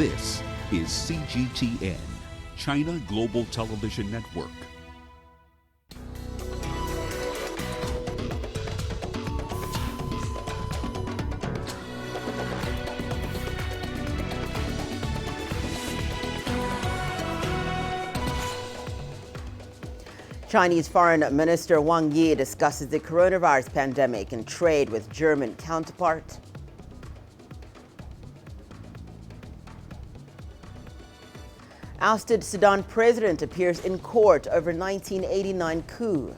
This is CGTN, China Global Television Network. Chinese Foreign Minister Wang Yi discusses the coronavirus pandemic and trade with German counterpart. Ousted Sudan president appears in court over 1989 coup.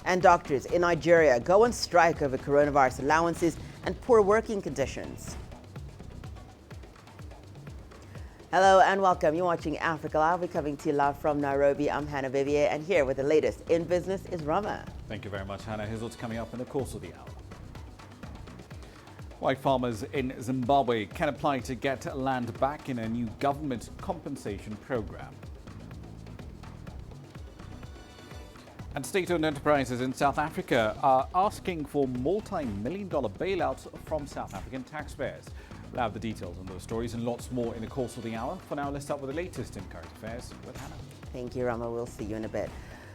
And doctors in Nigeria go on strike over coronavirus allowances and poor working conditions. Hello and welcome. You're watching Africa Live. We're coming to you live from Nairobi. I'm Hannah Viviers, and here with the latest in business is Rama. Thank you very much, Hannah. Here's what's coming up in the course of the hour. White farmers in Zimbabwe can apply to get land back in a new government compensation program. And state-owned enterprises in South Africa are asking for multi-million-dollar bailouts from South African taxpayers. We'll have the details on those stories and lots more in the course of the hour. For now, let's start with the latest in current affairs with Hannah. Thank you, Rama. We'll see you in a bit.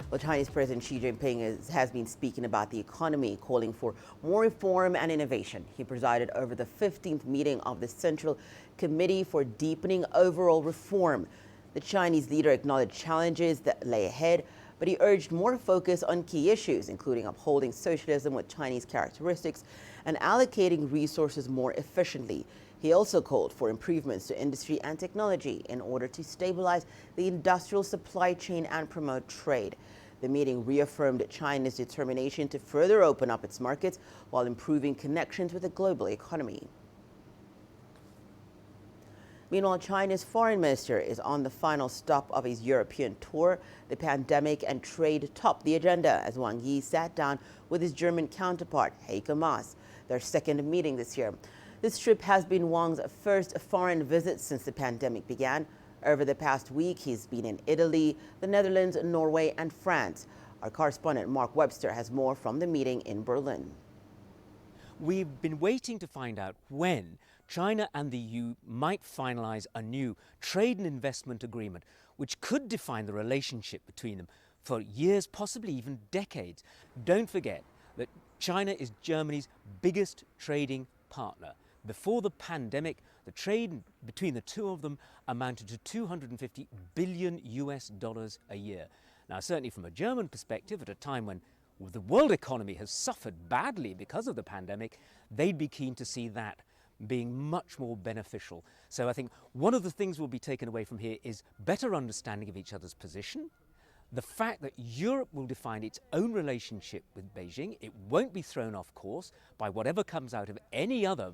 Well, Chinese President Xi Jinping has been speaking about the economy, calling for more reform and innovation. He presided over the 15th meeting of the Central Committee for Deepening Overall Reform. The Chinese leader acknowledged challenges that lay ahead, but he urged more focus on key issues, including upholding socialism with Chinese characteristics and allocating resources more efficiently. He also called for improvements to industry and technology in order to stabilize the industrial supply chain and promote trade. The meeting reaffirmed China's determination to further open up its markets while improving connections with the global economy. Meanwhile, China's foreign minister is on the final stop of his European tour. The pandemic and trade topped the agenda as Wang Yi sat down with his German counterpart, Heiko Maas, their second meeting this year. This trip has been Wang's first foreign visit since the pandemic began. Over the past week, he's been in Italy, the Netherlands, Norway, and France. Our correspondent Mark Webster has more from the meeting in Berlin. We've been waiting to find out when China and the EU might finalize a new trade and investment agreement, which could define the relationship between them for years, possibly even decades. Don't forget that China is Germany's biggest trading partner. Before the pandemic, the trade between the two of them amounted to $250 billion a year. Now, certainly from a German perspective, at a time when the world economy has suffered badly because of the pandemic, they'd be keen to see that being much more beneficial. So I think one of the things we'll be taken away from here is better understanding of each other's position, the fact that Europe will define its own relationship with Beijing. It won't be thrown off course by whatever comes out of any other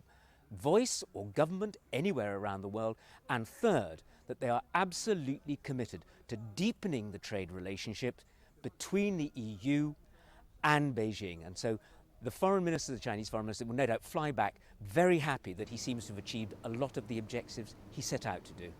voice or government anywhere around the world. And third, that they are absolutely committed to deepening the trade relationship between the EU and Beijing. And so the foreign minister, the Chinese foreign minister, will no doubt fly back very happy that he seems to have achieved a lot of the objectives he set out to do.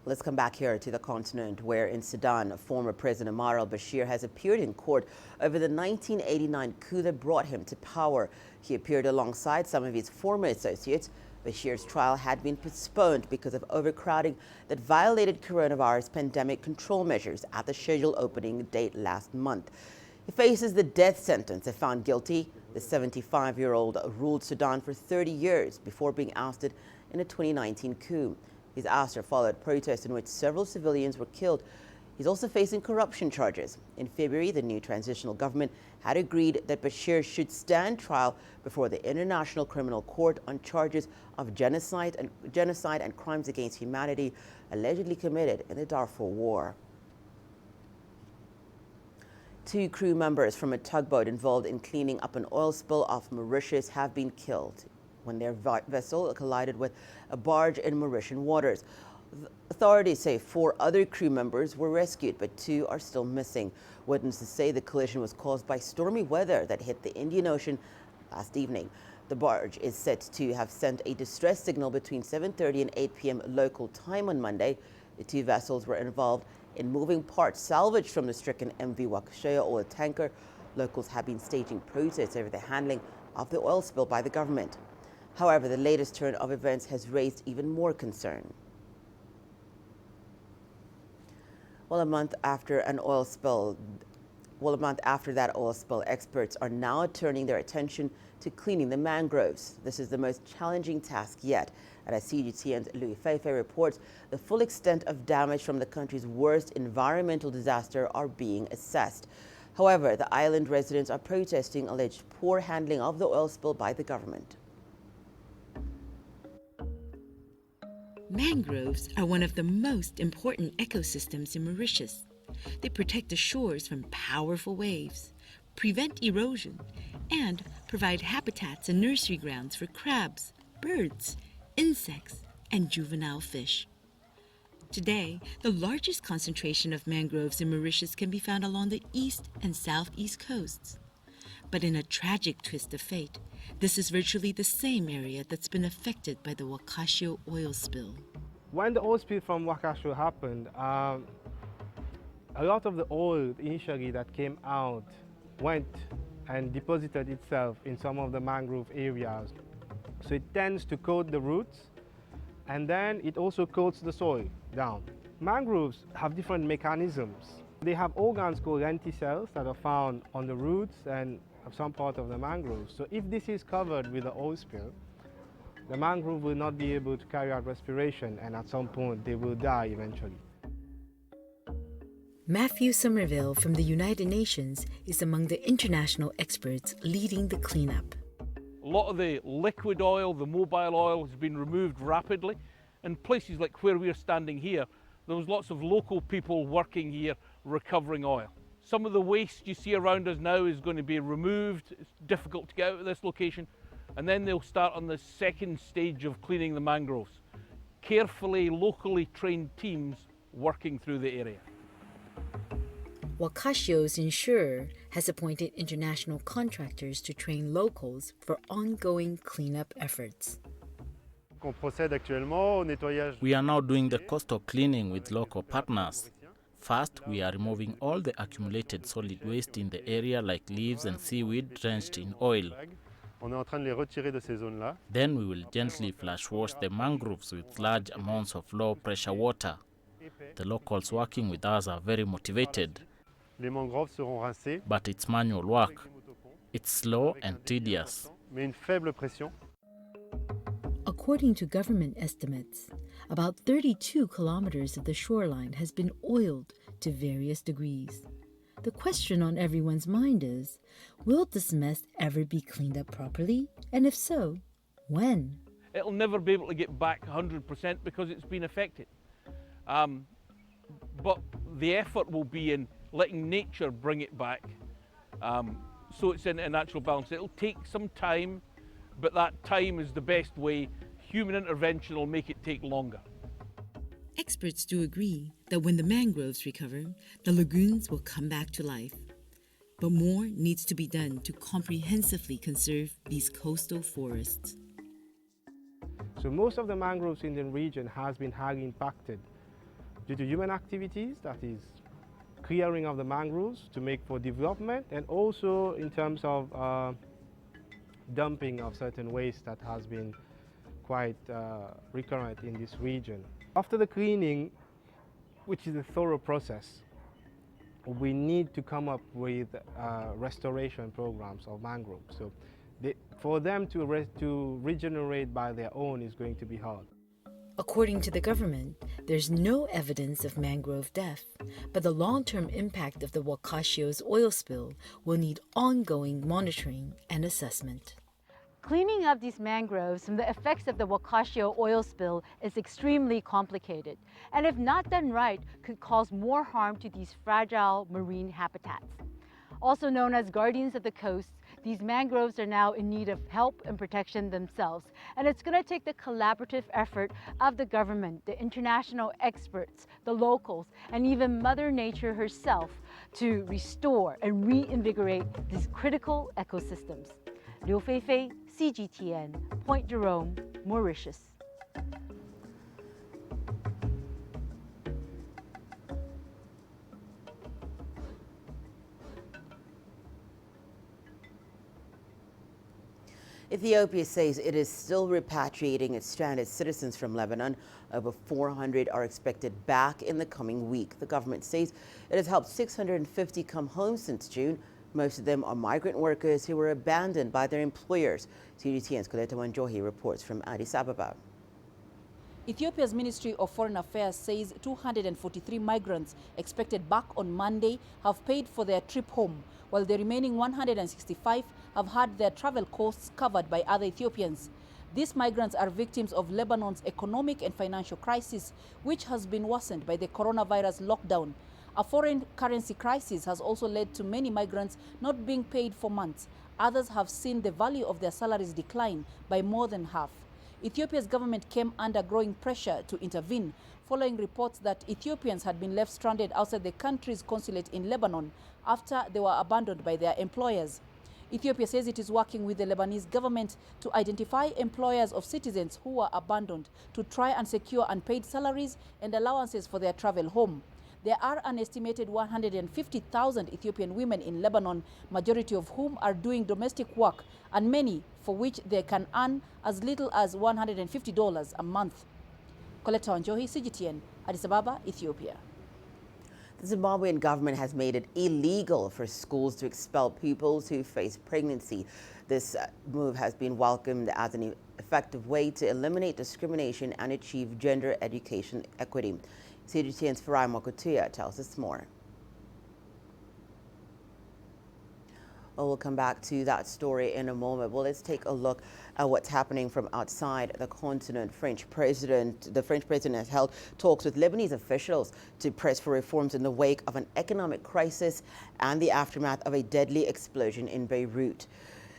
Let's come back here to the continent, where in Sudan, former President Omar al-Bashir has appeared in court over the 1989 coup that brought him to power. He appeared alongside some of his former associates. Bashir's trial had been postponed because of overcrowding that violated coronavirus pandemic control measures at the scheduled opening date last month. He faces the death sentence if found guilty. The 75-year-old ruled Sudan for 30 years before being ousted in a 2019 coup. His ouster followed protests in which several civilians were killed. He's also facing corruption charges. In February, the new transitional government had agreed that Bashir should stand trial before the International Criminal Court on charges of genocide and crimes against humanity allegedly committed in the Darfur War. 2 crew members from a tugboat involved in cleaning up an oil spill off Mauritius have been killed when their vessel collided with a barge in Mauritian waters. Authorities say 4 other crew members were rescued, but 2 are still missing. Witnesses say the collision was caused by stormy weather that hit the Indian Ocean last evening. The barge is said to have sent a distress signal between 7:30 and 8 p.m. local time on Monday. The 2 vessels were involved in moving parts salvaged from the stricken MV Waukesha oil tanker. Locals have been staging protests over the handling of the oil spill by the government. However, the latest turn of events has raised even more concern. Well, a month after that oil spill, experts are now turning their attention to cleaning the mangroves. This is the most challenging task yet. And as CGTN's Louis Feifei reports, the full extent of damage from the country's worst environmental disaster are being assessed. However, the island residents are protesting alleged poor handling of the oil spill by the government. Mangroves are one of the most important ecosystems in Mauritius. They protect the shores from powerful waves, prevent erosion, and provide habitats and nursery grounds for crabs, birds, insects, and juvenile fish. Today, the largest concentration of mangroves in Mauritius can be found along the east and southeast coasts. But in a tragic twist of fate, this is virtually the same area that's been affected by the Wakashio oil spill. When the oil spill from Wakashio happened, a lot of the oil initially that came out went and deposited itself in some of the mangrove areas. So it tends to coat the roots, and then it also coats the soil down. Mangroves have different mechanisms. They have organs called lenticels that are found on the roots and of some part of the mangroves. So if this is covered with the oil spill, the mangrove will not be able to carry out respiration, and at some point they will die eventually. Matthew Somerville from the United Nations is among the international experts leading the cleanup. A lot of the liquid oil, the mobile oil, has been removed rapidly. In places like where we're standing here, there was lots of local people working here recovering oil. Some of the waste you see around us now is going to be removed. It's difficult to get out of this location. And then they'll start on the second stage of cleaning the mangroves. Carefully, locally trained teams working through the area. Wakashio's insurer has appointed international contractors to train locals for ongoing cleanup efforts. We are now doing the coastal cleaning with local partners. First, we are removing all the accumulated solid waste in the area like leaves and seaweed drenched in oil. Then we will gently flash wash the mangroves with large amounts of low-pressure water. The locals working with us are very motivated. But it's manual work. It's slow and tedious. According to government estimates, about 32 kilometers of the shoreline has been oiled to various degrees. The question on everyone's mind is, will this mess ever be cleaned up properly? And if so, when? It'll never be able to get back 100% because it's been affected. But the effort will be in letting nature bring it back, so it's in a natural balance. It'll take some time, but that time is the best way. Human intervention will make it take longer. Experts do agree that when the mangroves recover, the lagoons will come back to life. But more needs to be done to comprehensively conserve these coastal forests. So most of the mangroves in the region has been highly impacted due to human activities, that is clearing of the mangroves to make for development, and also in terms of dumping of certain waste that has been quite recurrent in this region. After the cleaning, which is a thorough process, we need to come up with restoration programs of mangroves. So for them to regenerate by their own is going to be hard. According to the government, there's no evidence of mangrove death, but the long-term impact of the Wakashio's oil spill will need ongoing monitoring and assessment. Cleaning up these mangroves from the effects of the Wakashio oil spill is extremely complicated, and if not done right, could cause more harm to these fragile marine habitats. Also known as guardians of the coast, these mangroves are now in need of help and protection themselves, and it's going to take the collaborative effort of the government, the international experts, the locals, and even Mother Nature herself to restore and reinvigorate these critical ecosystems. Liu Feifei, CGTN, Point Jerome, Mauritius. Ethiopia says it is still repatriating its stranded citizens from Lebanon. Over 400 are expected back in the coming week. The government says it has helped 650 come home since June. Most of them are migrant workers who were abandoned by their employers. CGTN's Coletta Wanjohi reports from Addis Ababa. Ethiopia's Ministry of Foreign Affairs says 243 migrants expected back on Monday have paid for their trip home, while the remaining 165 have had their travel costs covered by other Ethiopians. These migrants are victims of Lebanon's economic and financial crisis, which has been worsened by the coronavirus lockdown. A foreign currency crisis has also led to many migrants not being paid for months. Others have seen the value of their salaries decline by more than half. Ethiopia's government came under growing pressure to intervene following reports that Ethiopians had been left stranded outside the country's consulate in Lebanon after they were abandoned by their employers. Ethiopia says it is working with the Lebanese government to identify employers of citizens who were abandoned to try and secure unpaid salaries and allowances for their travel home. There are an estimated 150,000 Ethiopian women in Lebanon, majority of whom are doing domestic work, and many for which they can earn as little as $150 a month. Coletta Wanjohi, CGTN, Addis Ababa, Ethiopia. The Zimbabwean government has made it illegal for schools to expel pupils who face pregnancy. This move has been welcomed as an effective way to eliminate discrimination and achieve gender education equity. CGTN's Farai Mokutuya tells us more. Well, we'll come back to that story in a moment. Well, let's take a look at what's happening from outside the continent. The French president has held talks with Lebanese officials to press for reforms in the wake of an economic crisis and the aftermath of a deadly explosion in Beirut.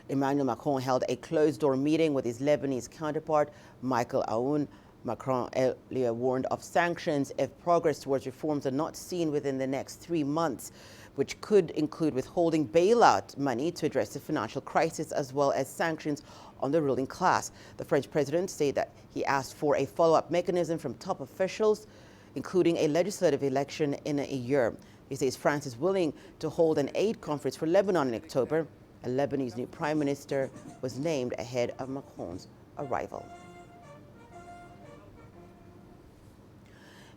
Emmanuel Macron held a closed-door meeting with his Lebanese counterpart, Michael Aoun. Macron earlier warned of sanctions if progress towards reforms are not seen within the next 3 months, which could include withholding bailout money to address the financial crisis, as well as sanctions on the ruling class. The French president said that he asked for a follow-up mechanism from top officials, including a legislative election in a year. He says France is willing to hold an aid conference for Lebanon in October. A Lebanese new prime minister was named ahead of Macron's arrival.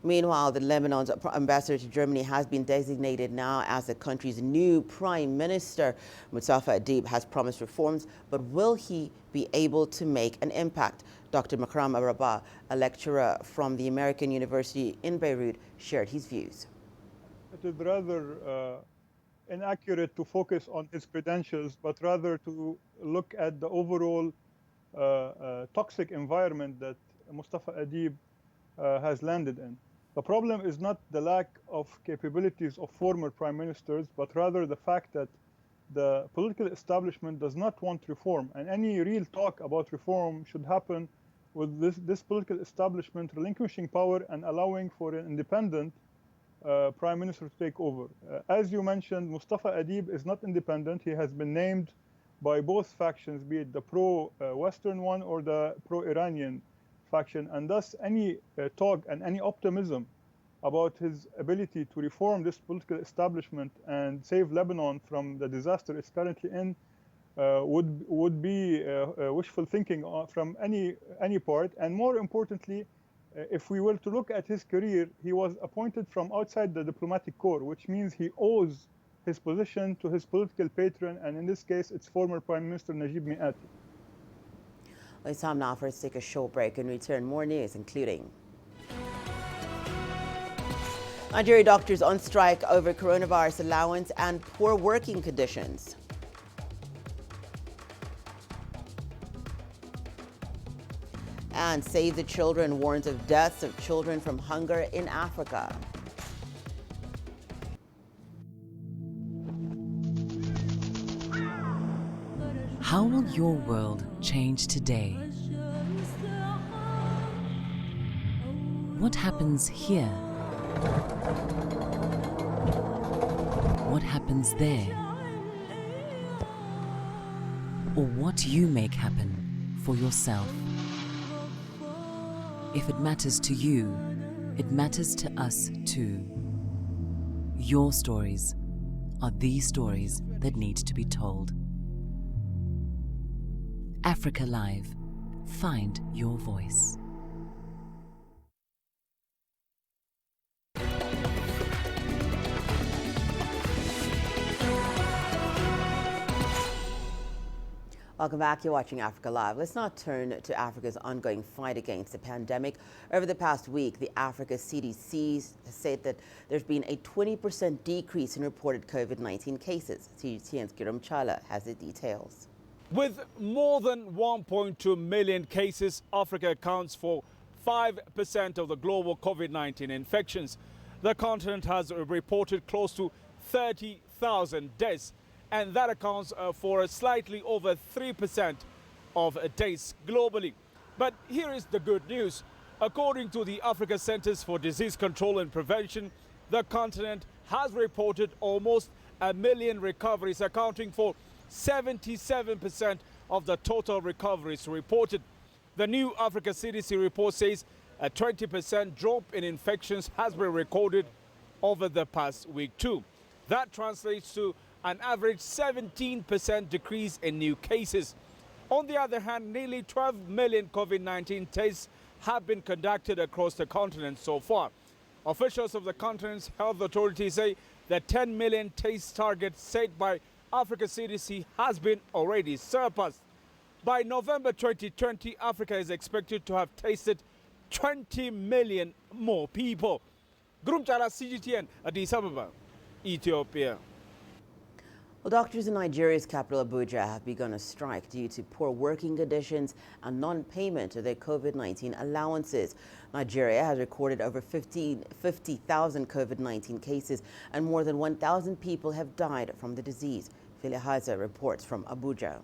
Meanwhile, the Lebanon's ambassador to Germany has been designated now as the country's new prime minister. Mustafa Adib has promised reforms, but will he be able to make an impact? Dr. Makram Araba, a lecturer from the American University in Beirut, shared his views. It is rather inaccurate to focus on his credentials, but rather to look at the overall toxic environment that Mustafa Adib has landed in. The problem is not the lack of capabilities of former prime ministers, but rather the fact that the political establishment does not want reform. And any real talk about reform should happen with this political establishment relinquishing power and allowing for an independent prime minister to take over. As you mentioned, Mustafa Adib is not independent. He has been named by both factions, be it the pro-Western one or the pro-Iranian faction, and thus any talk and any optimism about his ability to reform this political establishment and save Lebanon from the disaster it's currently in would be wishful thinking from any part. And more importantly, if we were to look at his career, he was appointed from outside the diplomatic corps, which means he owes his position to his political patron, and in this case, it's former Prime Minister Najib Mikati. It's time now for us to take a short break and return. More news, including Nigeria doctors on strike over coronavirus allowance and poor working conditions. And Save the Children warns of deaths of children from hunger in Africa. How will your world change today? What happens here? What happens there? Or what you make happen for yourself? If it matters to you, it matters to us too. Your stories are the stories that need to be told. Africa Live. Find your voice. Welcome back. You're watching Africa Live. Let's now turn to Africa's ongoing fight against the pandemic. Over the past week, the Africa CDC has said that there's been a 20% decrease in reported COVID-19 cases. CGTN's Kiram Chala has the details. With more than 1.2 million cases, Africa accounts for 5% of the global COVID-19 infections. The continent has reported close to 30,000 deaths, and that accounts for slightly over 3% of deaths globally. But here is the good news. According to the Africa Centers for Disease Control and Prevention, the continent has reported almost 1 million recoveries, accounting for 77% of the total recoveries reported. The new Africa CDC report says a 20% drop in infections has been recorded over the past week too. That translates to an average 17% decrease in new cases. On the other hand, nearly 12 million COVID-19 tests have been conducted across the continent so far. Officials of the continent's health authorities say the 10 million test target set by Africa CDC has been already surpassed. By November 2020, Africa is expected to have tested 20 million more people. Grumchala, CGTN, Addis Ababa, Ethiopia. Well, doctors in Nigeria's capital, Abuja, have begun a strike due to poor working conditions and non-payment of their COVID-19 allowances. Nigeria has recorded over 50,000 COVID-19 cases, and more than 1,000 people have died from the disease. Haza reports from Abuja.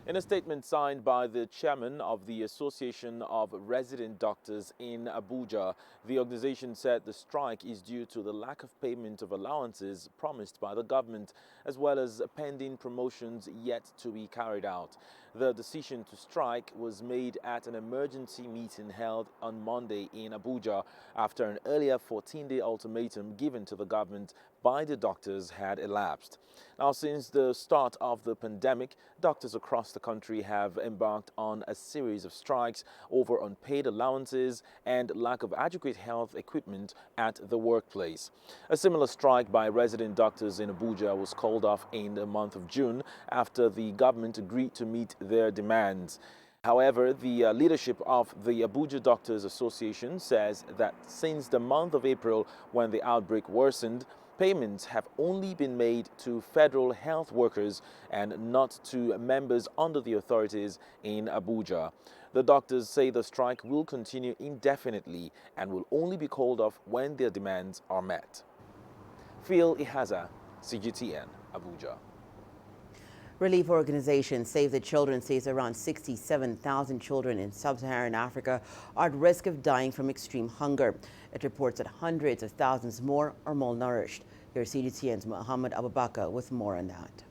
In a statement signed by the chairman of the Association of Resident Doctors in Abuja, the organization said the strike is due to the lack of payment of allowances promised by the government, as well as pending promotions yet to be carried out. The decision to strike was made at an emergency meeting held on Monday in Abuja after an earlier 14-day ultimatum given to the government by the doctors had elapsed. Now, since the start of the pandemic, doctors across the country have embarked on a series of strikes over unpaid allowances and lack of adequate health equipment at the workplace. A similar strike by resident doctors in Abuja was called off in the month of June after the government agreed to meet their demands. However, the leadership of the Abuja Doctors Association says that since the month of April, when the outbreak worsened, payments have only been made to federal health workers and not to members under the authorities in Abuja. The doctors say the strike will continue indefinitely and will only be called off when their demands are met. Phil Ihaza, CGTN, Abuja. Relief organization Save the Children says around 67,000 children in sub-Saharan Africa are at risk of dying from extreme hunger. It reports that hundreds of thousands more are malnourished. Here's CGTN's Muhammad Abubakar with more on that.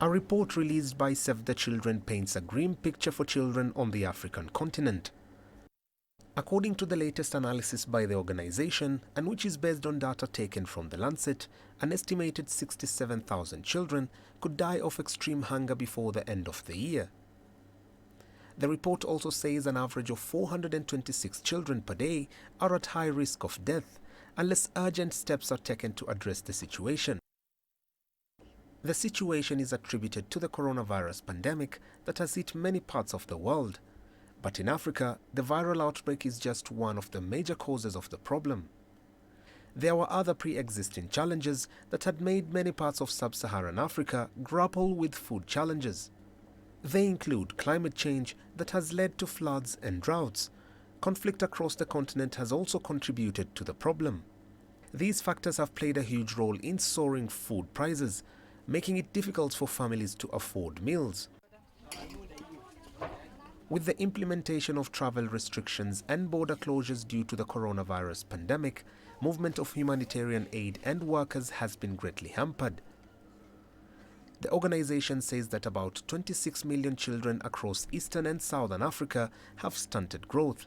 A report released by Save the Children paints a grim picture for children on the African continent. According to the latest analysis by the organization, and which is based on data taken from The Lancet, an estimated 67,000 children could die of extreme hunger before the end of the year. The report also says an average of 426 children per day are at high risk of death unless urgent steps are taken to address the situation. The situation is attributed to the coronavirus pandemic that has hit many parts of the world. But in Africa, the viral outbreak is just one of the major causes of the problem. There were other pre-existing challenges that had made many parts of sub-Saharan Africa grapple with food challenges. They include climate change that has led to floods and droughts. Conflict across the continent has also contributed to the problem. These factors have played a huge role in soaring food prices, making it difficult for families to afford meals. With the implementation of travel restrictions and border closures due to the coronavirus pandemic, movement of humanitarian aid and workers has been greatly hampered. The organization says that about 26 million children across Eastern and Southern Africa have stunted growth.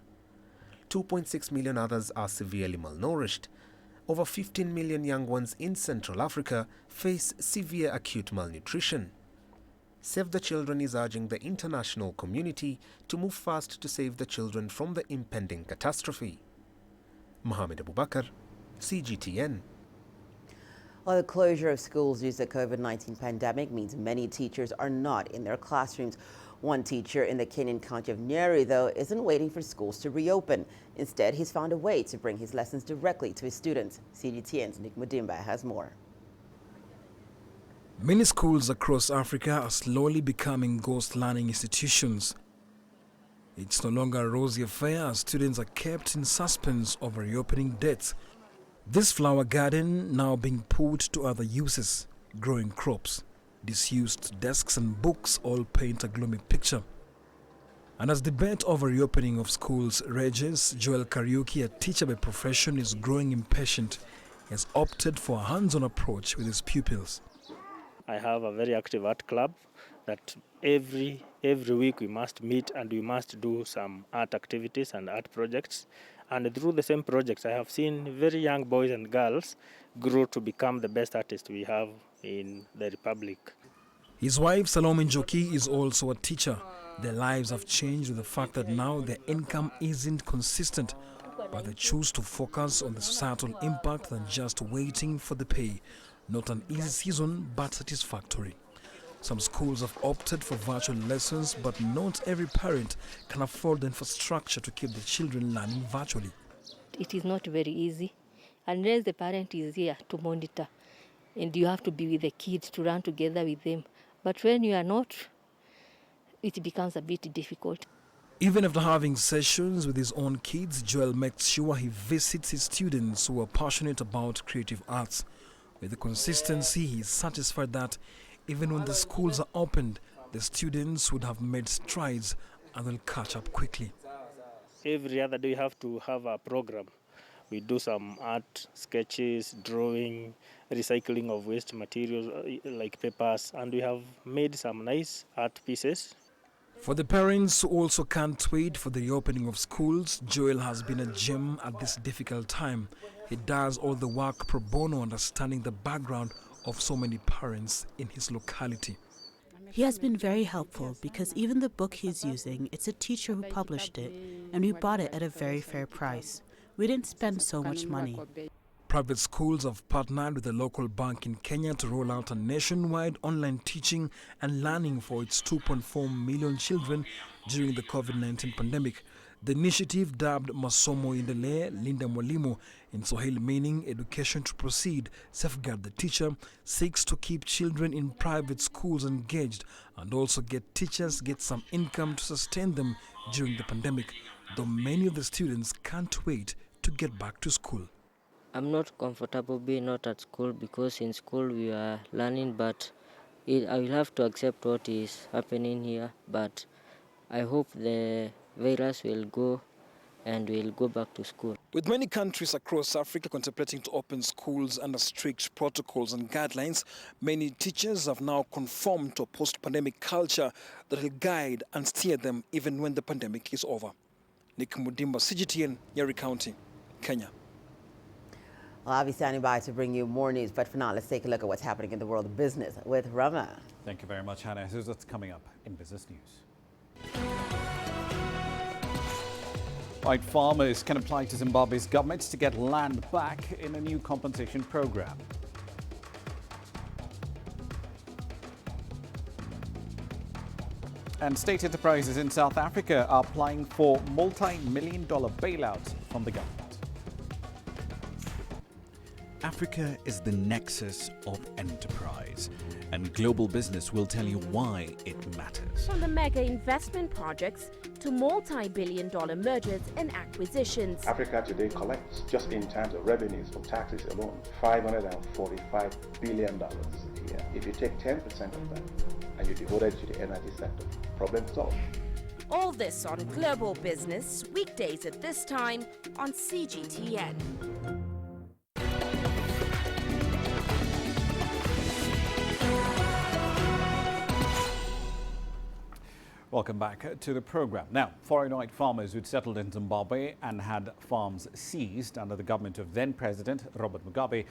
2.6 million others are severely malnourished. Over 15 million young ones in Central Africa face severe acute malnutrition. Save the Children is urging the international community to move fast to save the children from the impending catastrophe. Mohammed Abubakar, CGTN. Well, the closure of schools due to the COVID-19 pandemic means many teachers are not in their classrooms. One teacher in the Kenyan county of Nyeri, though, isn't waiting for schools to reopen. Instead, he's found a way to bring his lessons directly to his students. CGTN's Nick Mudimba has more. Many schools across Africa are slowly becoming ghost learning institutions. It's no longer a rosy affair as students are kept in suspense over reopening dates. This flower garden now being put to other uses, growing crops. Disused desks and books all paint a gloomy picture. And as debate over reopening of schools rages, Joel Kariuki, a teacher by profession, is growing impatient. He has opted for a hands-on approach with his pupils. I have a very active art club that every week we must meet and we must do some art activities and art projects. And through the same projects, I have seen very young boys and girls grow to become the best artists we have in the Republic. His wife, Salome Njoki, is also a teacher. Their lives have changed with the fact that now their income isn't consistent, but they choose to focus on the societal impact than just waiting for the pay. Not an easy season, but satisfactory. Some schools have opted for virtual lessons, but not every parent can afford the infrastructure to keep the children learning virtually. It is not very easy unless the parent is here to monitor, and you have to be with the kids to run together with them. But when you are not, it becomes a bit difficult. Even after having sessions with his own kids, Joel makes sure he visits his students who are passionate about creative arts. With the consistency, he is satisfied that even when the schools are opened, the students would have made strides and will catch up quickly. Every other day we have to have a program. We do some art, sketches, drawing, recycling of waste materials like papers, and we have made some nice art pieces. For the parents who also can't wait for the reopening of schools, Joel has been a gem at this difficult time. He does all the work pro bono, understanding the background of so many parents in his locality. He has been very helpful because even the book he's using, it's a teacher who published it, and we bought it at a very fair price. We didn't spend so much money. Private schools have partnered with a local bank in Kenya to roll out a nationwide online teaching and learning for its 2.4 million children during the COVID-19 pandemic. The initiative, dubbed Masomo Indele Linda Mwalimu, in Swahili meaning education to proceed, safeguard the teacher, seeks to keep children in private schools engaged and also get teachers get some income to sustain them during the pandemic, though many of the students can't wait to get back to school. I'm not comfortable being not at school because in school we are learning, but I will have to accept what is happening here. But I hope the virus will go and we'll go back to school. With many countries across Africa contemplating to open schools under strict protocols and guidelines, many teachers have now conformed to a post-pandemic culture that will guide and steer them even when the pandemic is over. Nick Mudimba, CGTN, Nyeri County, Kenya. Well, I'll be standing by to bring you more news, but for now, let's take a look at what's happening in the world of business with Rama. Thank you very much, Hannah. Here's what's coming up in business news. Right, farmers can apply to Zimbabwe's government to get land back in a new compensation program. And state enterprises in South Africa are applying for multi-million-dollar bailouts from the government. Africa is the nexus of enterprise, and global business will tell you why it matters. From the mega investment projects to multi-billion-dollar mergers and acquisitions. Africa today collects, just in terms of revenues from taxes alone, $545 billion a year. If you take 10% of that and you devote it to the energy sector, problem solved. All this on Global Business, weekdays at this time on CGTN. Welcome back to the program. Now, foreign white farmers who'd settled in Zimbabwe and had farms seized under the government of then President Robert Mugabe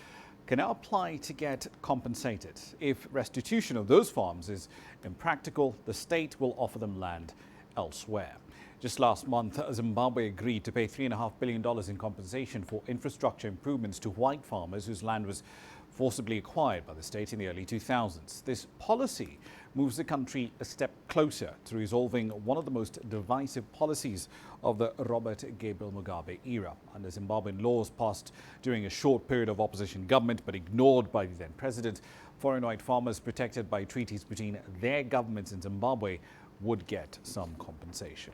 can now apply to get compensated. If restitution of those farms is impractical, the state will offer them land elsewhere. Just last month, Zimbabwe agreed to pay $3.5 billion in compensation for infrastructure improvements to white farmers whose land was forcibly acquired by the state in the early 2000s. This policy moves the country a step closer to resolving one of the most divisive policies of the Robert Gabriel Mugabe era. Under Zimbabwean laws passed during a short period of opposition government but ignored by the then president, foreign white farmers protected by treaties between their governments in Zimbabwe would get some compensation.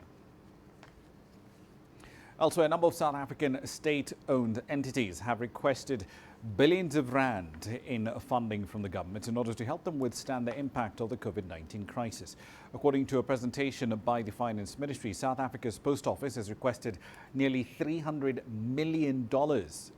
Elsewhere, a number of South African state-owned entities have requested billions of rand in funding from the government in order to help them withstand the impact of the COVID-19 crisis. According to a presentation by the Finance Ministry, South Africa's Post Office has requested nearly $300 million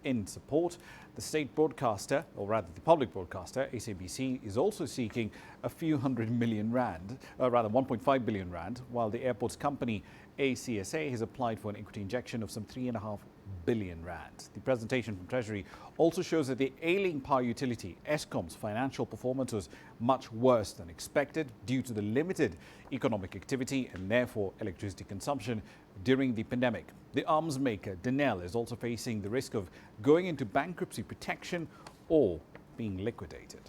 in support. The state broadcaster, or rather the public broadcaster, SABC, is also seeking a few hundred million rand, rather 1.5 billion rand, while the airports company ACSA has applied for an equity injection of some 3.5 billion rand. The presentation from Treasury also shows that the ailing power utility, Eskom's financial performance was much worse than expected due to the limited economic activity and therefore electricity consumption during the pandemic. The arms maker, Denel, is also facing the risk of going into bankruptcy protection or being liquidated.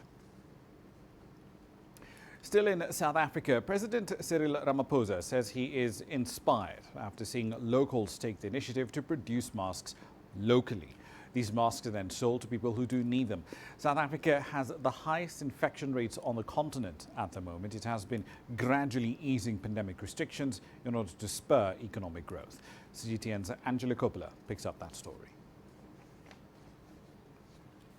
Still in South Africa, President Cyril Ramaphosa says he is inspired after seeing locals take the initiative to produce masks locally. These masks are then sold to people who do need them. South Africa has the highest infection rates on the continent at the moment. It has been gradually easing pandemic restrictions in order to spur economic growth. CGTN's Angela Coppola picks up that story.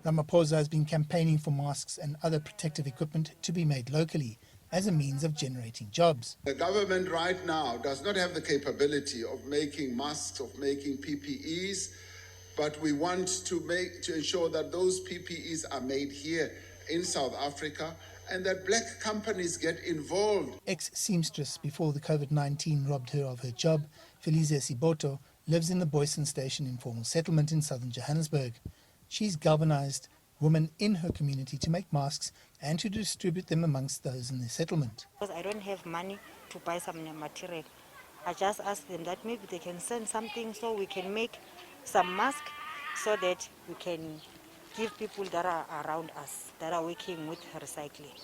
Ramaphosa has been campaigning for masks and other protective equipment to be made locally as a means of generating jobs. The government right now does not have the capability of making masks, of making PPEs, but we want to ensure that those PPEs are made here in South Africa and that black companies get involved. Ex-seamstress before the COVID-19 robbed her of her job, Felicia Siboto lives in the Boyson Station informal settlement in southern Johannesburg. She's galvanized women in her community to make masks and to distribute them amongst those in the settlement. Because I don't have money to buy some material, I just ask them that maybe they can send something so we can make some masks so that we can give people that are around us, that are working with recycling.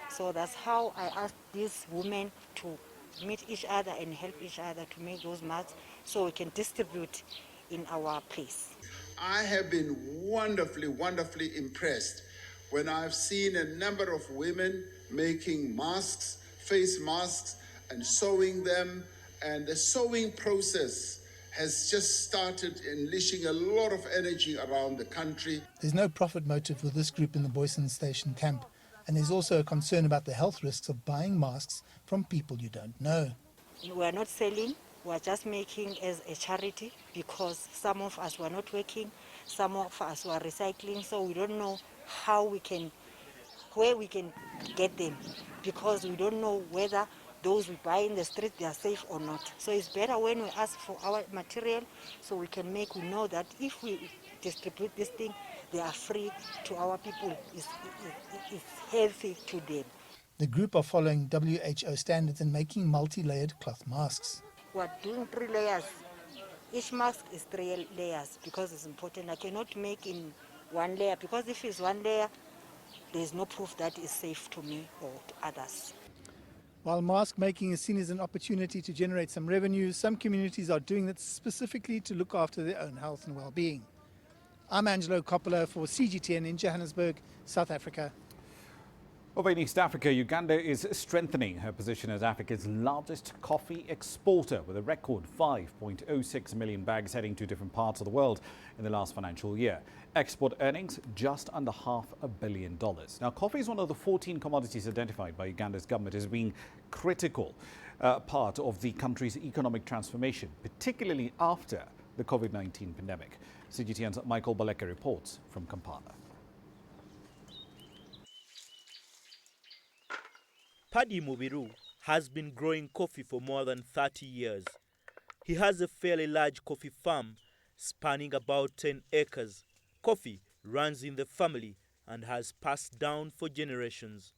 So that's how I asked these women to meet each other and help each other to make those masks so we can distribute in our place. I have been wonderfully impressed when I've seen a number of women making masks, face masks, and sewing them. And the sewing process has just started unleashing a lot of energy around the country. There's no profit motive with this group in the Boyson Station camp. And there's also a concern about the health risks of buying masks from people you don't know. We are not selling. We are just making as a charity because some of us were not working, some of us were recycling, so we don't know where we can get them because we don't know whether those we buy in the street they are safe or not. So it's better when we ask for our material so we know that if we distribute this thing, they are free to our people, it's healthy to them. The group are following WHO standards and making multi-layered cloth masks. We're doing 3 layers. Each mask is 3 layers because it's important. I cannot make in 1 layer because if it's 1 layer, there's no proof that it's safe to me or to others. While mask making is seen as an opportunity to generate some revenue, some communities are doing that specifically to look after their own health and well-being. I'm Angelo Coppola for CGTN in Johannesburg, South Africa. Over in East Africa, Uganda is strengthening her position as Africa's largest coffee exporter with a record 5.06 million bags heading to different parts of the world in the last financial year. Export earnings just under $500 million. Now, coffee is one of the 14 commodities identified by Uganda's government as being critical part of the country's economic transformation, particularly after the COVID-19 pandemic. CGTN's Michael Baleka reports from Kampala. Paddy Mubiru has been growing coffee for more than 30 years. He has a fairly large coffee farm spanning about 10 acres. Coffee runs in the family and has passed down for generations.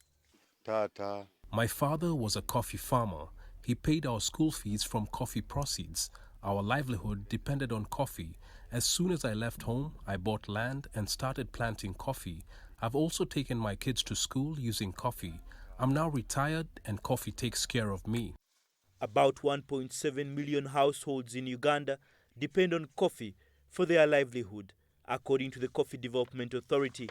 My father was a coffee farmer. He paid our school fees from coffee proceeds. Our livelihood depended on coffee. As soon as I left home, I bought land and started planting coffee. I've also taken my kids to school using coffee. I'm now retired and coffee takes care of me. About 1.7 million households in Uganda depend on coffee for their livelihood, according to the Coffee Development Authority.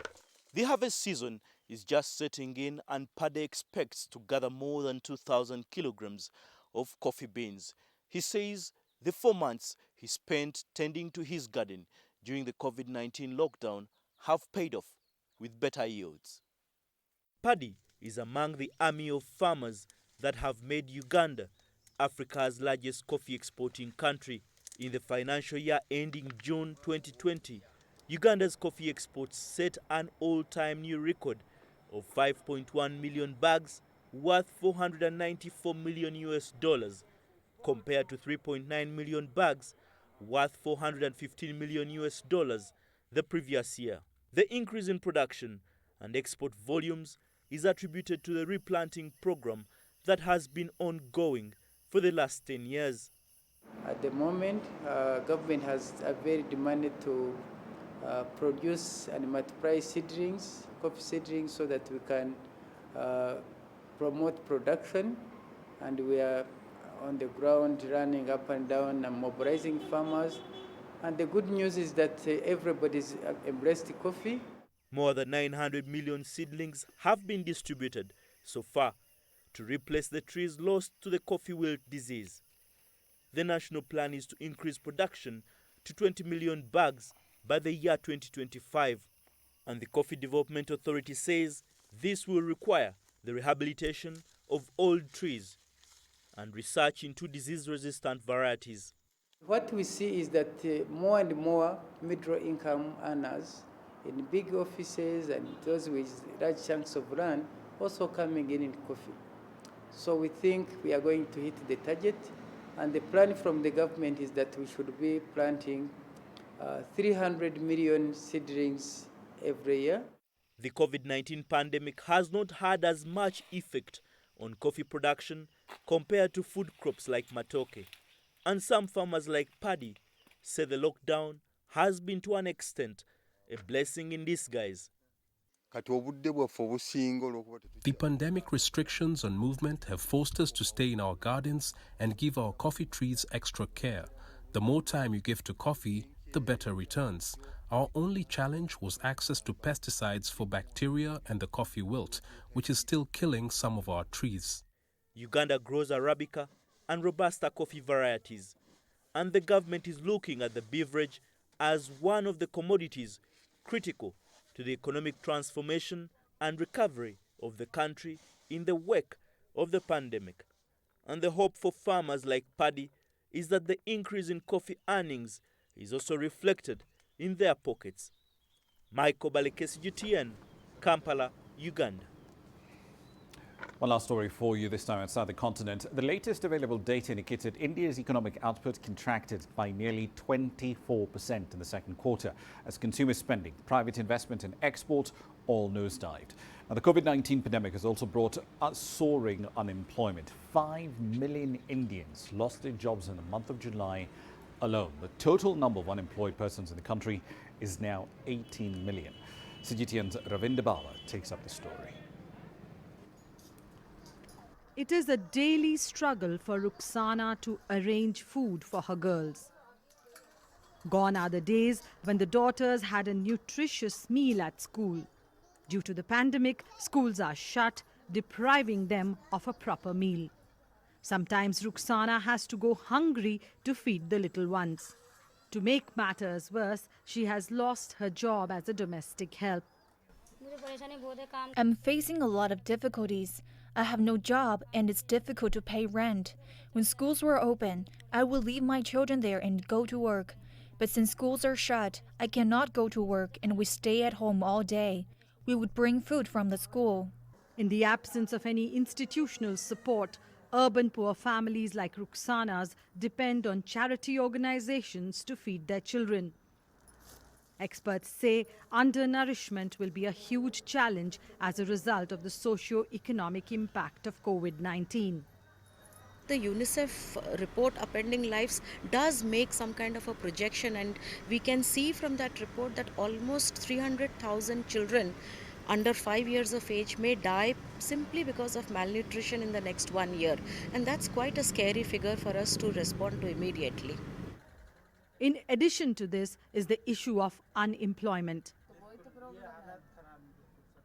The harvest season is just setting in, and Pade expects to gather more than 2,000 kilograms of coffee beans. He says the 4 months he spent tending to his garden during the COVID-19 lockdown have paid off with better yields. Paddy is among the army of farmers that have made Uganda Africa's largest coffee exporting country. In the financial year ending June 2020, Uganda's coffee exports set an all-time new record of 5.1 million bags worth $494 million compared to 3.9 million bags worth $415 million the previous year. The increase in production and export volumes is attributed to the replanting program that has been ongoing for the last 10 years. At the moment, government has very demanded to produce and multiply seedlings, coffee seedlings, so that we can promote production, and we are on the ground running up and down and mobilizing farmers. And the good news is that everybody's embraced coffee. More than 900 million seedlings have been distributed so far to replace the trees lost to the coffee wilt disease. The national plan is to increase production to 20 million bags by the year 2025. And the Coffee Development Authority says this will require the rehabilitation of old trees and research into disease-resistant varieties. What we see is that more and more middle-income earners in big offices and those with large chunks of land also coming in coffee. So we think we are going to hit the target, and the plan from the government is that we should be planting 300 million seedlings every year. The COVID-19 pandemic has not had as much effect on coffee production compared to food crops like matoke. And some farmers like Paddy say the lockdown has been to an extent a blessing in disguise. The pandemic restrictions on movement have forced us to stay in our gardens and give our coffee trees extra care. The more time you give to coffee, the better returns. Our only challenge was access to pesticides for bacteria and the coffee wilt, which is still killing some of our trees. Uganda grows Arabica and Robusta coffee varieties, and the government is looking at the beverage as one of the commodities critical to the economic transformation and recovery of the country in the wake of the pandemic. And the hope for farmers like Paddy is that the increase in coffee earnings is also reflected in their pockets. Michael Baleke, CGTN, Kampala, Uganda. One last story for you, this time outside the continent. The latest available data indicated India's economic output contracted by nearly 24% in the second quarter as consumer spending, private investment and export all nosedived. Now, the COVID-19 pandemic has also brought soaring unemployment. 5 million Indians lost their jobs in the month of July alone. The total number of unemployed persons in the country is now 18 million. CGTN's Ravinder Bala takes up the story. It is a daily struggle for Ruxana to arrange food for her girls. Gone are the days when the daughters had a nutritious meal at school. Due to the pandemic, schools are shut, depriving them of a proper meal. Sometimes Ruxana has to go hungry to feed the little ones. To make matters worse, she has lost her job as a domestic help. I'm facing a lot of difficulties. I have no job and it's difficult to pay rent. When schools were open, I would leave my children there and go to work. But since schools are shut, I cannot go to work and we stay at home all day. We would bring food from the school. In the absence of any institutional support, urban poor families like Ruxana's depend on charity organizations to feed their children. Experts say undernourishment will be a huge challenge as a result of the socio-economic impact of COVID-19. The UNICEF report Upending Lives does make some kind of a projection, and we can see from that report that almost 300,000 children under 5 years of age may die simply because of malnutrition in the next 1 year, and that's quite a scary figure for us to respond to immediately. In addition to this is the issue of unemployment.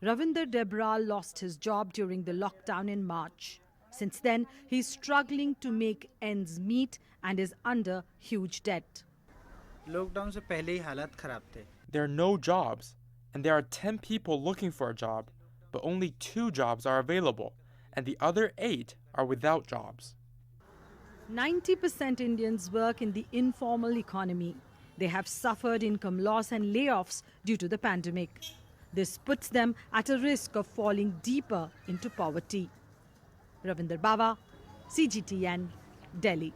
Ravinder Debra lost his job during the lockdown in March. Since then, he's struggling to make ends meet and is under huge debt. There are no jobs, and there are 10 people looking for a job, but only 2 jobs are available, and the other 8 are without jobs. 90% Indians work in the informal economy. They have suffered income loss and layoffs due to the pandemic. This puts them at a risk of falling deeper into poverty. Ravinder Bava, CGTN, Delhi.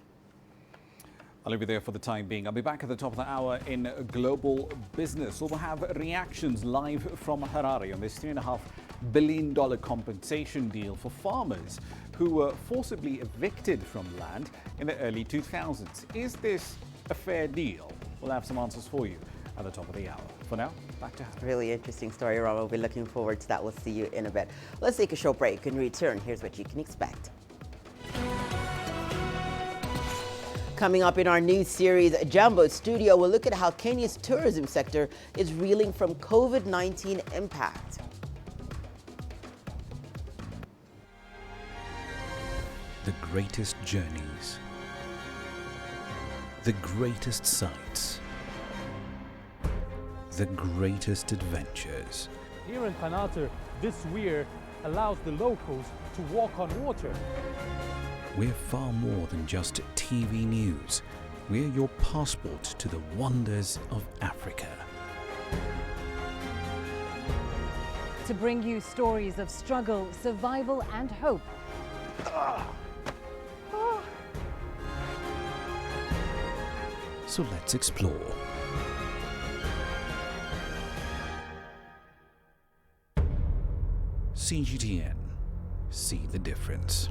I'll leave you there for the time being. I'll be back at the top of the hour in Global Business. We'll have reactions live from Harare on this $3.5 billion compensation deal for farmers who were forcibly evicted from land in the early 2000s. Is this a fair deal? We'll have some answers for you at the top of the hour. For now, back to Hannah. Really interesting story, Rama. We'll be looking forward to that. We'll see you in a bit. Let's take a short break and return. Here's what you can expect. Coming up in our new series, Jumbo Studio, we'll look at how Kenya's tourism sector is reeling from COVID-19 impact. The greatest journeys, the greatest sights, the greatest adventures. Here in Kanater, this weir allows the locals to walk on water. We're far more than just TV news. We're your passport to the wonders of Africa. To bring you stories of struggle, survival and hope. So let's explore. CGTN. See the difference.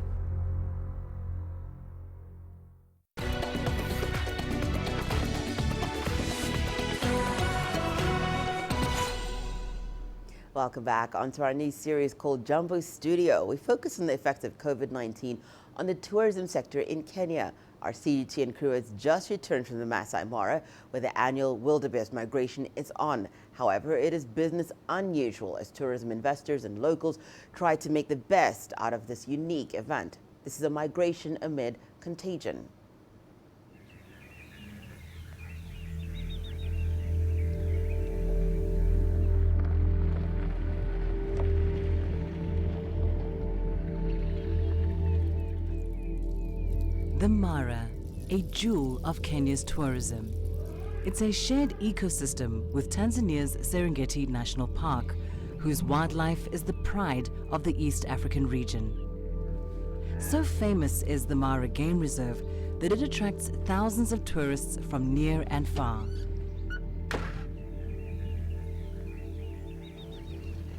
Welcome back onto our new series called Jumbo Studio. We focus on the effects of COVID-19 on the tourism sector in Kenya. Our CGTN crew has just returned from the Masai Mara, where the annual Wildebeest migration is on. However, it is business unusual as tourism investors and locals try to make the best out of this unique event. This is a migration amid contagion. The Mara, a jewel of Kenya's tourism. It's a shared ecosystem with Tanzania's Serengeti National Park, whose wildlife is the pride of the East African region. So famous is the Mara Game Reserve that it attracts thousands of tourists from near and far.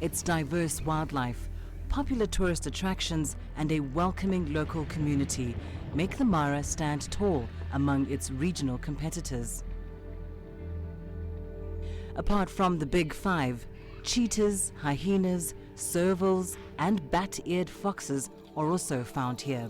Its diverse wildlife, popular tourist attractions, and a welcoming local community make the Mara stand tall among its regional competitors. Apart from the big five, cheetahs, hyenas, servals, and bat-eared foxes are also found here.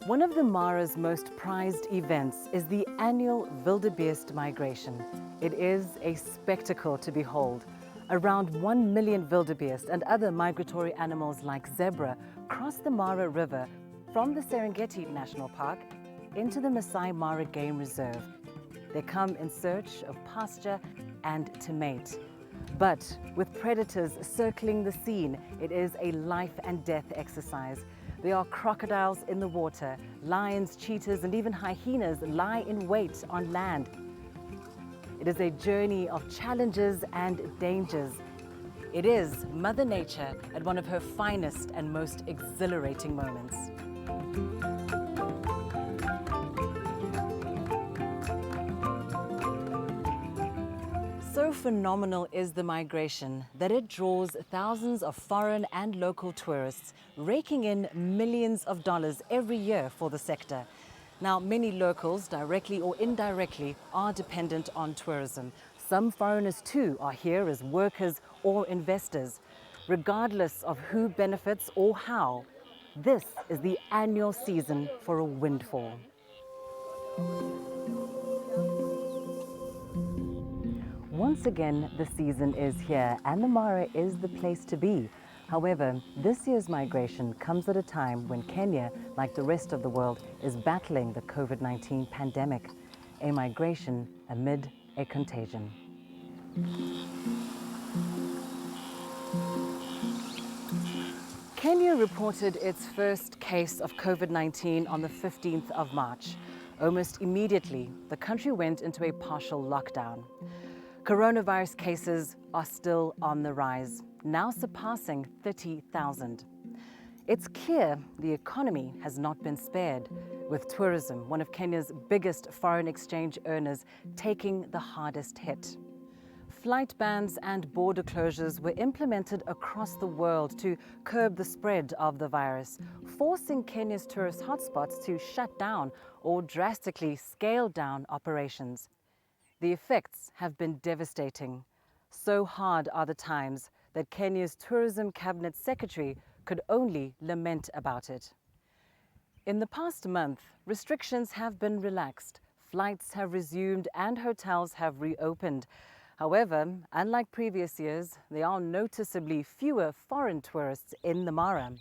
One of the Mara's most prized events is the annual Wildebeest migration. It is a spectacle to behold. Around 1 million wildebeest and other migratory animals like zebra cross the Mara River from the Serengeti National Park into the Masai Mara Game Reserve. They come in search of pasture and to mate. But with predators circling the scene, it is a life and death exercise. There are crocodiles in the water, lions, cheetahs, and even hyenas lie in wait on land. It is a journey of challenges and dangers. It is Mother Nature at one of her finest and most exhilarating moments. So phenomenal is the migration that it draws thousands of foreign and local tourists, raking in millions of dollars every year for the sector. Now, many locals, directly or indirectly, are dependent on tourism. Some foreigners too are here as workers or investors. Regardless of who benefits or how, this is the annual season for a windfall. Once again, the season is here and the Mara is the place to be. However, this year's migration comes at a time when Kenya, like the rest of the world, is battling the COVID-19 pandemic, a migration amid a contagion. Kenya reported its first case of COVID-19 on the 15th of March. Almost immediately, the country went into a partial lockdown. Coronavirus cases are still on the rise, now surpassing 30,000. It's clear the economy has not been spared, with tourism, one of Kenya's biggest foreign exchange earners, taking the hardest hit. Flight bans and border closures were implemented across the world to curb the spread of the virus, forcing Kenya's tourist hotspots to shut down or drastically scale down operations. The effects have been devastating. So hard are the times that Kenya's Tourism Cabinet Secretary could only lament about it. In the past month, restrictions have been relaxed, flights have resumed and hotels have reopened. However, unlike previous years, there are noticeably fewer foreign tourists in the Mara.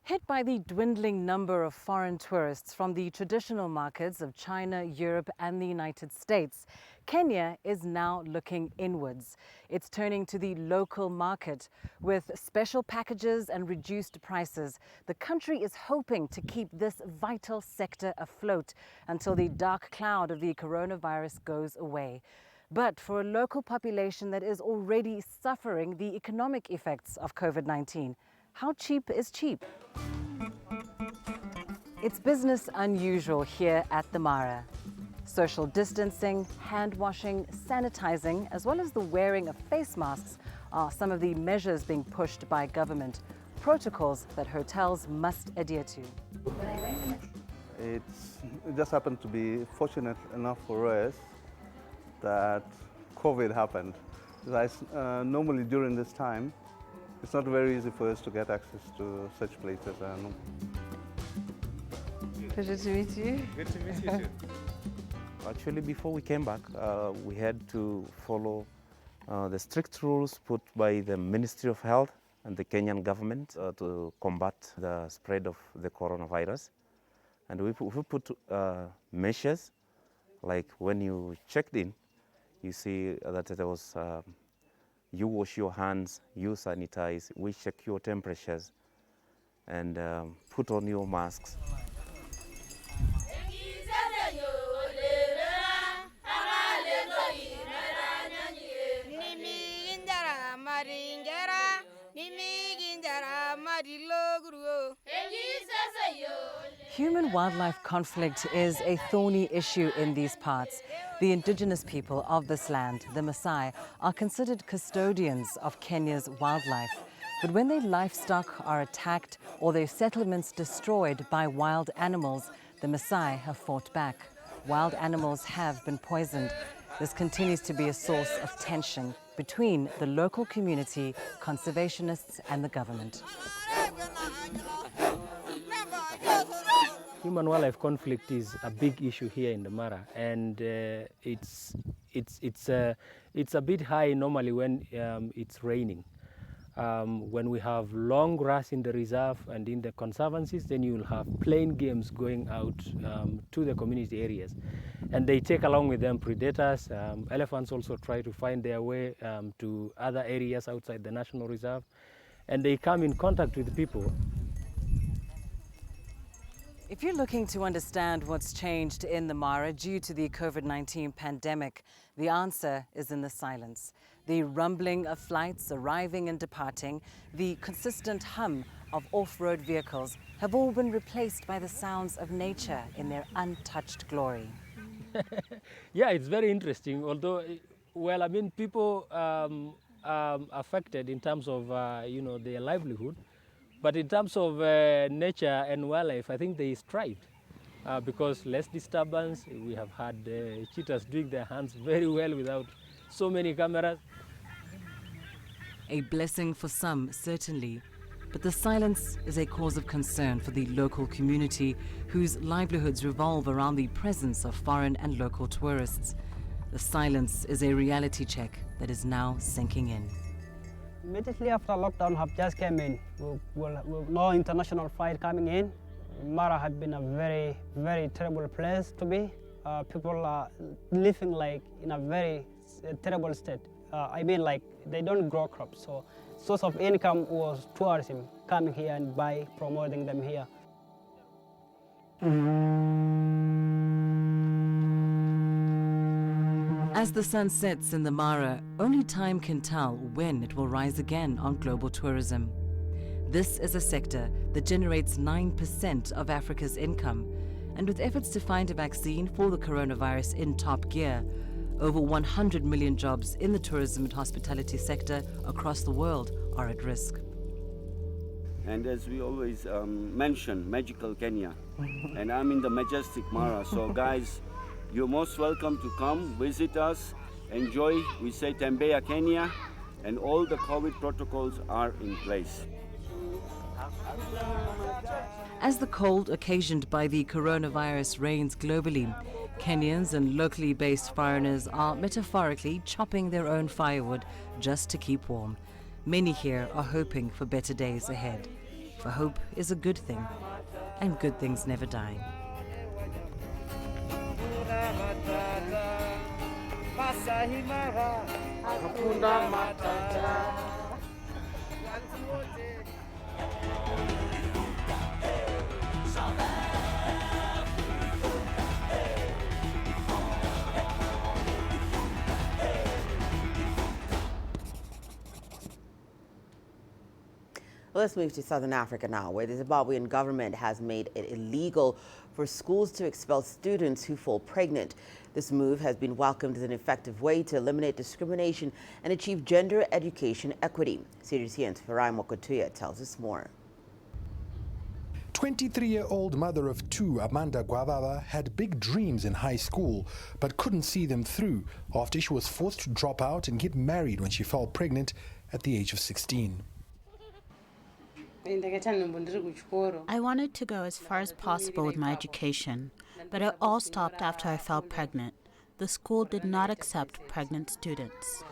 Hit by the dwindling number of foreign tourists from the traditional markets of China, Europe and the United States, Kenya is now looking inwards. It's turning to the local market. With special packages and reduced prices, the country is hoping to keep this vital sector afloat until the dark cloud of the coronavirus goes away. But for a local population that is already suffering the economic effects of COVID-19, how cheap is cheap? It's business unusual here at the Mara. Social distancing, hand washing, sanitizing, as well as the wearing of face masks are some of the measures being pushed by government, protocols that hotels must adhere to. It just happened to be fortunate enough for us that COVID happened. Normally during this time, it's not very easy for us to get access to such places. Pleasure to meet you. Good to meet you too. Actually, before we came back, we had to follow the strict rules put by the Ministry of Health and the Kenyan government to combat the spread of the coronavirus. And we put measures, like when you checked in, you see that there was you wash your hands, you sanitize, we check your temperatures, and put on your masks. Human-wildlife conflict is a thorny issue in these parts. The indigenous people of this land, the Maasai, are considered custodians of Kenya's wildlife. But when their livestock are attacked or their settlements destroyed by wild animals, the Maasai have fought back. Wild animals have been poisoned. This continues to be a source of tension between the local community, conservationists and the government. Human-wildlife conflict is a big issue here in the Mara, and it's a bit high normally when it's raining. When we have long grass in the reserve and in the conservancies, then you will have playing games going out to the community areas. And they take along with them predators. Elephants also try to find their way to other areas outside the national reserve. And they come in contact with people. If you're looking to understand what's changed in the Mara due to the COVID-19 pandemic, the answer is in the silence. The rumbling of flights arriving and departing, the consistent hum of off-road vehicles have all been replaced by the sounds of nature in their untouched glory. Yeah, it's very interesting, although Well, I mean, people affected in terms of, their livelihood. But in terms of nature and wildlife, I think they thrived because less disturbance. We have had cheetahs doing their hunts very well without so many cameras. A blessing for some, certainly, but the silence is a cause of concern for the local community whose livelihoods revolve around the presence of foreign and local tourists. The silence is a reality check that is now sinking in. Immediately after lockdown have just came in, no international flight coming in. Mara had been a very, very terrible place to be. People are living like in a very terrible state. I mean, like they don't grow crops, so source of income was tourism, coming here and promoting them here. As the sun sets in the Mara, only time can tell when it will rise again on global tourism. This is a sector that generates 9% of Africa's income, and with efforts to find a vaccine for the coronavirus in top gear, over 100 million jobs in the tourism and hospitality sector across the world are at risk. And as we always mention, magical Kenya. And I'm in the majestic Mara. So guys, you're most welcome to come, visit us, enjoy. We say Tembea Kenya, and all the COVID protocols are in place. As the cold occasioned by the coronavirus reigns globally, Kenyans and locally based foreigners are metaphorically chopping their own firewood just to keep warm. Many here are hoping for better days ahead. For hope is a good thing, and good things never die. Let's move to Southern Africa now, where the Zimbabwean government has made it illegal for schools to expel students who fall pregnant. This move has been welcomed as an effective way to eliminate discrimination and achieve gender education equity. CGTN's Farai Mokotuya tells us more. 23-year-old mother of two, Amanda Gwababa, had big dreams in high school, but couldn't see them through after she was forced to drop out and get married when she fell pregnant at the age of 16. I wanted to go as far as possible with my education, but it all stopped after I fell pregnant. The school did not accept pregnant students.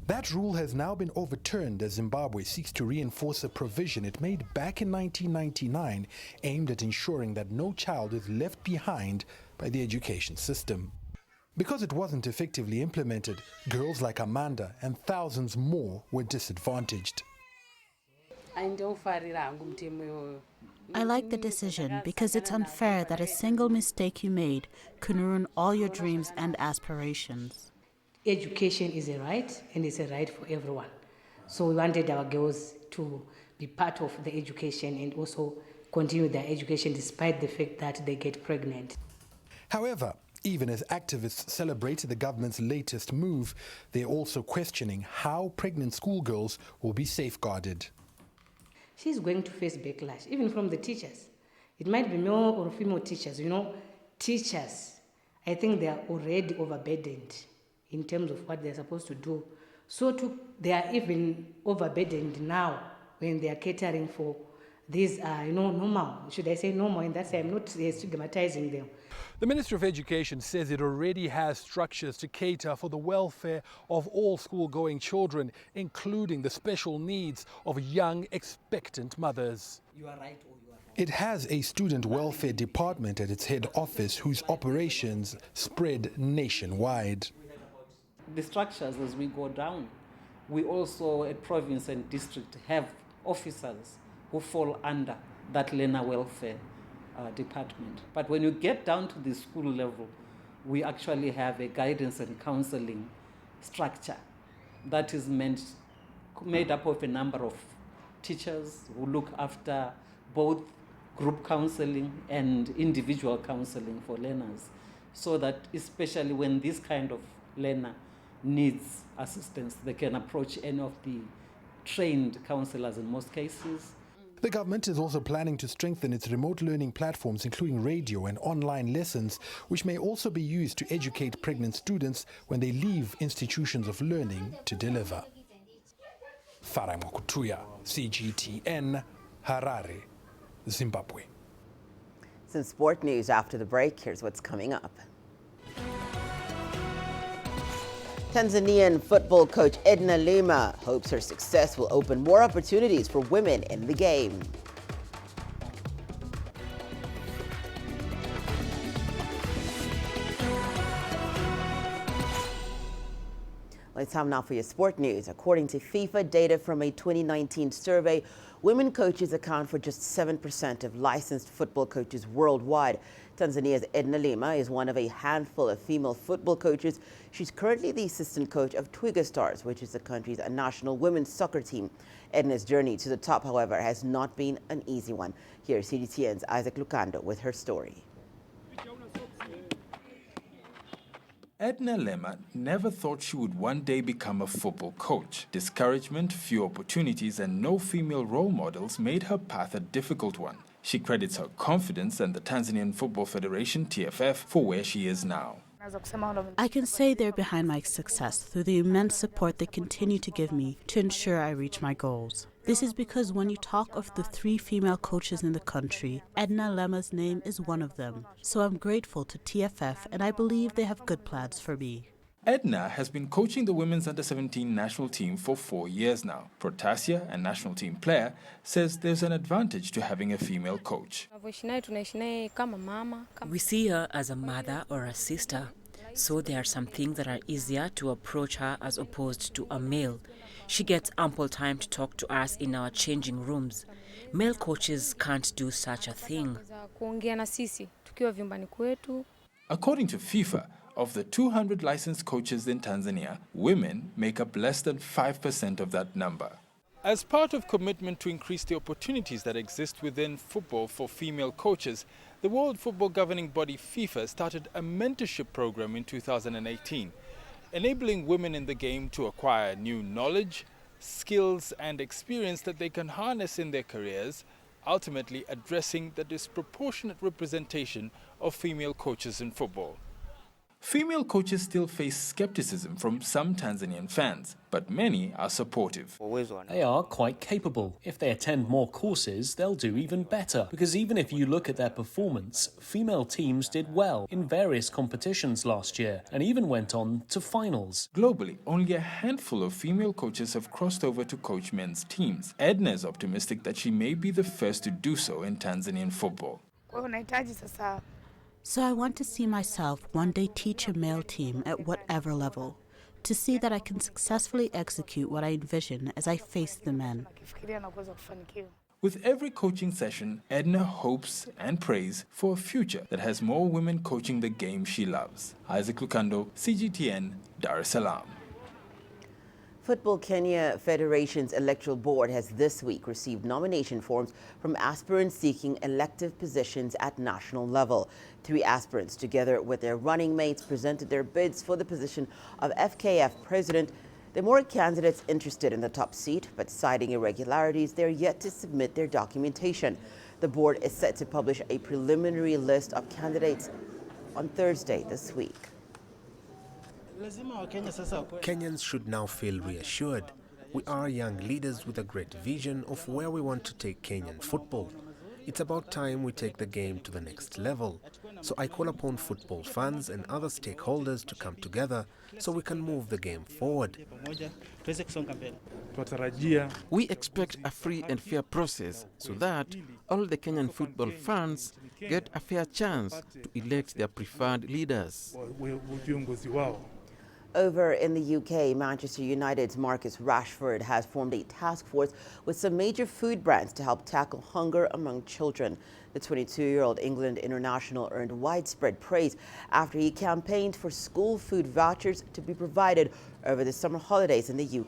That rule has now been overturned as Zimbabwe seeks to reinforce a provision it made back in 1999 aimed at ensuring that no child is left behind by the education system. Because it wasn't effectively implemented, girls like Amanda and thousands more were disadvantaged. I like the decision because it's unfair that a single mistake you made can ruin all your dreams and aspirations. Education is a right, and it's a right for everyone. So we wanted our girls to be part of the education and also continue their education despite the fact that they get pregnant. However, even as activists celebrated the government's latest move, they're also questioning how pregnant schoolgirls will be safeguarded. She's going to face backlash, even from the teachers. It might be male or female teachers. You know, teachers, I think they are already overburdened in terms of what they're supposed to do. So they are even overburdened now when they are catering for these, normal. Should I say normal? And that's why I'm not stigmatizing them. The Ministry of Education says it already has structures to cater for the welfare of all school-going children, including the special needs of young expectant mothers. You are right or you are wrong. It has a student welfare department at its head office whose operations spread nationwide. The structures as we go down, we also at province and district have officers who fall under that learner welfare department. But when you get down to the school level, we actually have a guidance and counseling structure that is made up of a number of teachers who look after both group counseling and individual counseling for learners. so that especially when this kind of learner needs assistance, they can approach any of the trained counselors in most cases. The government is also planning to strengthen its remote learning platforms, including radio and online lessons, which may also be used to educate pregnant students when they leave institutions of learning to deliver. Farai Mwakutuya, CGTN, Harare, Zimbabwe. Some sport news after the break. Here's what's coming up. Tanzanian football coach Edna Lima hopes her success will open more opportunities for women in the game. It's time now for your sport news. According to FIFA data from a 2019 survey, women coaches account for just 7% of licensed football coaches worldwide. Tanzania's Edna Lima is one of a handful of female football coaches. She's currently the assistant coach of Twiga Stars, which is the country's national women's soccer team. Edna's journey to the top, however, has not been an easy one. Here's CGTN's Isaac Lucando with her story. Edna Lema never thought she would one day become a football coach. Discouragement, few opportunities, and no female role models made her path a difficult one. She credits her confidence and the Tanzanian Football Federation, TFF, for where she is now. I can say they're behind my success through the immense support they continue to give me to ensure I reach my goals. This is because when you talk of the 3 female coaches in the country, Edna Lema's name is one of them. So I'm grateful to TFF and I believe they have good plans for me. Edna has been coaching the women's under-17 national team for 4 years now. Protasia, a national team player, says there's an advantage to having a female coach. We see her as a mother or a sister, so there are some things that are easier to approach her as opposed to a male. She gets ample time to talk to us in our changing rooms. Male coaches can't do such a thing. According to FIFA, of the 200 licensed coaches in Tanzania, women make up less than 5% of that number. As part of commitment to increase the opportunities that exist within football for female coaches, the World Football Governing Body FIFA started a mentorship program in 2018, enabling women in the game to acquire new knowledge, skills and experience that they can harness in their careers, ultimately addressing the disproportionate representation of female coaches in football. Female coaches still face skepticism from some Tanzanian fans, but many are supportive. They are quite capable. If they attend more courses, they'll do even better. Because even if you look at their performance, female teams did well in various competitions last year and even went on to finals. Globally, only a handful of female coaches have crossed over to coach men's teams. Edna is optimistic that she may be the first to do so in Tanzanian football. So I want to see myself one day teach a male team at whatever level, to see that I can successfully execute what I envision as I face the men. With every coaching session, Edna hopes and prays for a future that has more women coaching the game she loves. Isaac Lucando, CGTN, Dar es Salaam. Football Kenya Federation's electoral board has this week received nomination forms from aspirants seeking elective positions at national level. 3 aspirants, together with their running mates, presented their bids for the position of FKF president. There are more candidates interested in the top seat, but citing irregularities, they're yet to submit their documentation. The board is set to publish a preliminary list of candidates on Thursday this week. Kenyans should now feel reassured. We are young leaders with a great vision of where we want to take Kenyan football. It's about time we take the game to the next level. So I call upon football fans and other stakeholders to come together so we can move the game forward. We expect a free and fair process so that all the Kenyan football fans get a fair chance to elect their preferred leaders. Over in the UK, Manchester United's Marcus Rashford has formed a task force with some major food brands to help tackle hunger among children. The 22-year-old England international earned widespread praise after he campaigned for school food vouchers to be provided over the summer holidays in the UK.